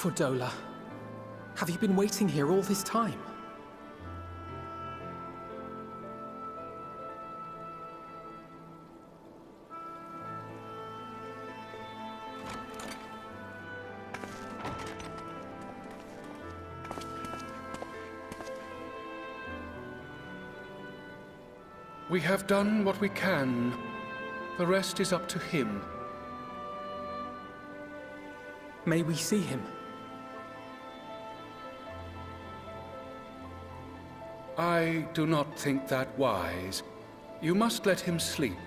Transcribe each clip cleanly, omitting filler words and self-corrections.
Fordola, have you been waiting here all this time? We have done what we can. The rest is up to him. May we see him? I do not think that wise. You must let him sleep.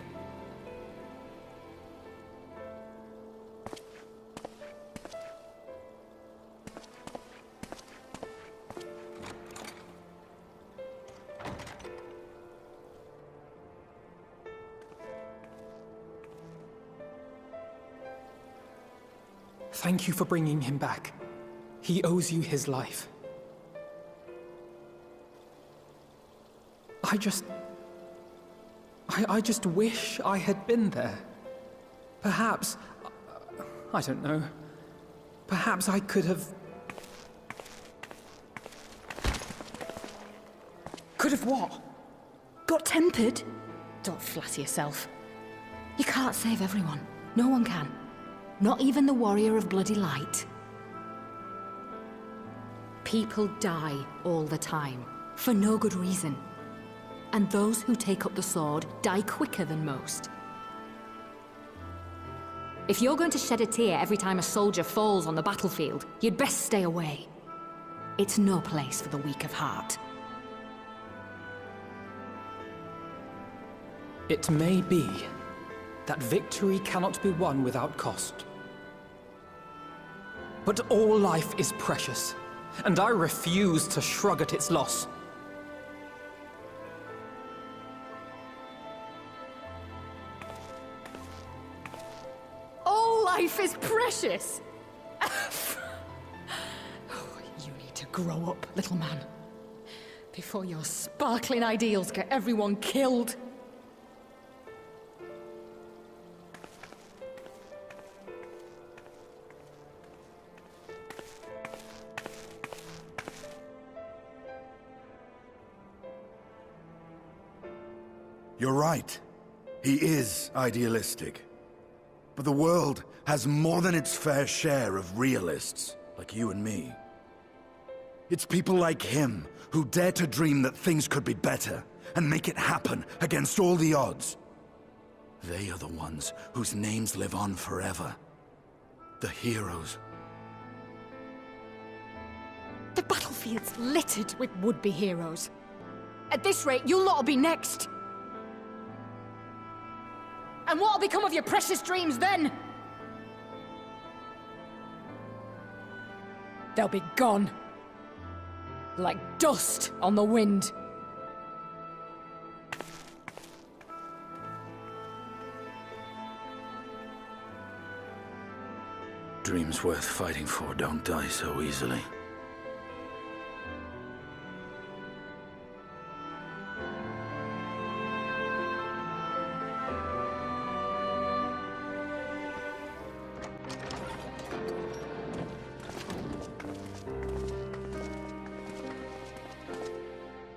Thank you for bringing him back. He owes you his life. I just wish I had been there. Perhaps, I don't know, perhaps I could have... Could have what? Got tempered? Don't flatter yourself. You can't save everyone. No one can. Not even the warrior of bloody light. People die all the time, for no good reason. And those who take up the sword die quicker than most. If you're going to shed a tear every time a soldier falls on the battlefield, you'd best stay away. It's no place for the weak of heart. It may be that victory cannot be won without cost. But all life is precious, and I refuse to shrug at its loss. All life is precious! You need to grow up, little man. Before your sparkling ideals get everyone killed. You're right. He is idealistic. But the world has more than its fair share of realists, like you and me. It's people like him who dare to dream that things could be better, and make it happen against all the odds. They are the ones whose names live on forever. The heroes. The battlefield's littered with would-be heroes. At this rate, you'll lot'll be next. And what'll become of your precious dreams then? They'll be gone. Like dust on the wind. Dreams worth fighting for don't die so easily.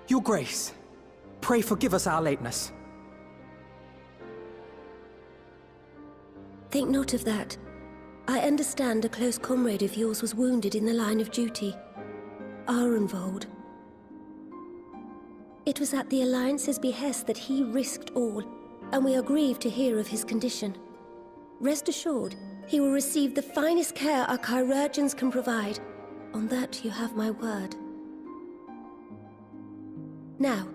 Your Grace, pray forgive us our lateness. Think not of that. I understand a close comrade of yours was wounded in the line of duty. Arenvold. It was at the Alliance's behest that he risked all, and we are grieved to hear of his condition. Rest assured, he will receive the finest care our chirurgeons can provide. On that you have my word. Now,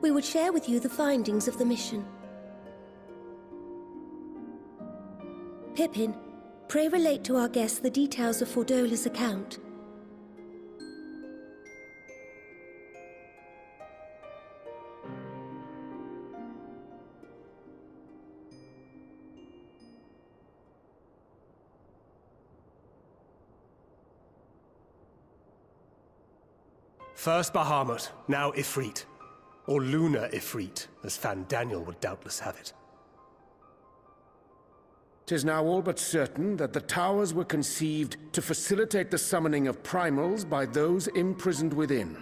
we would share with you the findings of the mission. Pippin, pray relate to our guests the details of Fordola's account. First Bahamut, now Ifrit. Or Lunar Ifrit, as Fan Daniel would doubtless have it. 'tis now all but certain that the towers were conceived to facilitate the summoning of primals by those imprisoned within.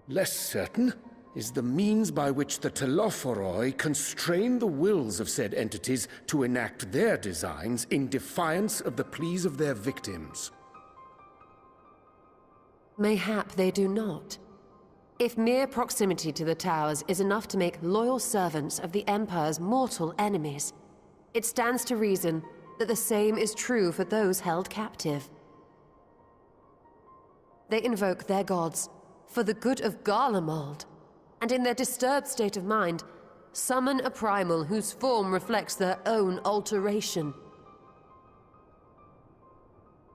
Less certain is the means by which the Telophoroi constrain the wills of said entities to enact their designs in defiance of the pleas of their victims. Mayhap they do not. If mere proximity to the towers is enough to make loyal servants of the Empire's mortal enemies, it stands to reason that the same is true for those held captive. They invoke their gods for the good of Garlemald, and in their disturbed state of mind, summon a primal whose form reflects their own alteration.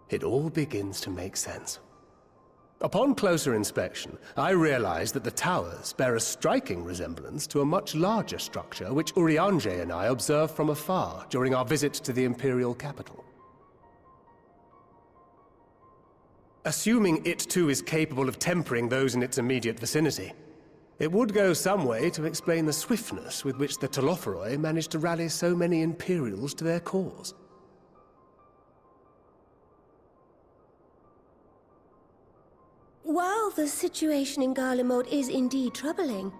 It all begins to make sense. Upon closer inspection, I realized that the towers bear a striking resemblance to a much larger structure which Urianger and I observed from afar during our visit to the Imperial capital. Assuming it too is capable of tempering those in its immediate vicinity, it would go some way to explain the swiftness with which the Telophoroi managed to rally so many Imperials to their cause. While the situation in Garlemald is indeed troubling,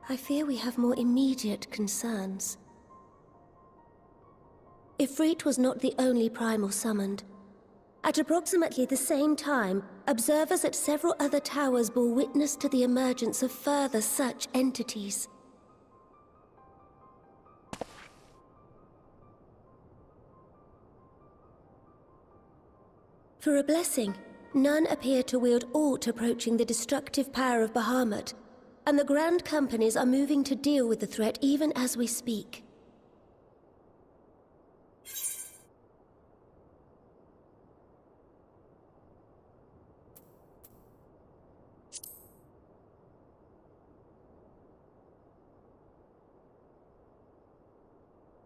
I fear we have more immediate concerns. Ifrit was not the only primal summoned. At approximately the same time, observers at several other towers bore witness to the emergence of further such entities. For a blessing, none appear to wield aught approaching the destructive power of Bahamut, and the Grand Companies are moving to deal with the threat even as we speak.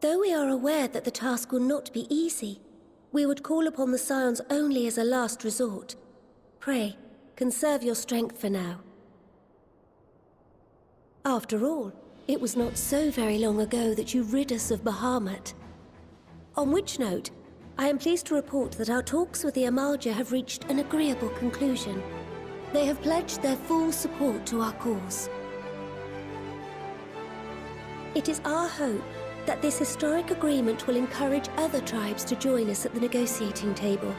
Though we are aware that the task will not be easy, we would call upon the Scions only as a last resort. Pray, conserve your strength for now. After all, it was not so very long ago that you rid us of Bahamut. On which note, I am pleased to report that our talks with the Amalja have reached an agreeable conclusion. They have pledged their full support to our cause. It is our hope that this historic agreement will encourage other tribes to join us at the negotiating table.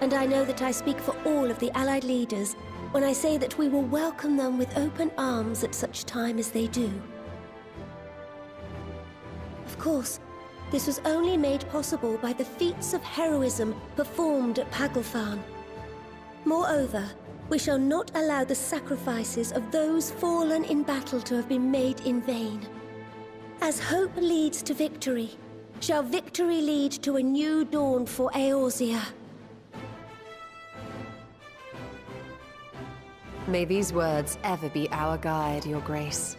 And I know that I speak for all of the Allied leaders when I say that we will welcome them with open arms at such time as they do. Of course, this was only made possible by the feats of heroism performed at Paglfan. Moreover, we shall not allow the sacrifices of those fallen in battle to have been made in vain. As hope leads to victory, shall victory lead to a new dawn for Eorzea. May these words ever be our guide, Your Grace.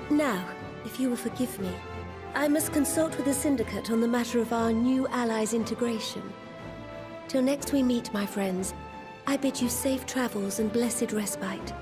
Now, if you will forgive me, I must consult with the Syndicate on the matter of our new allies' integration. Till next we meet, my friends, I bid you safe travels and blessed respite.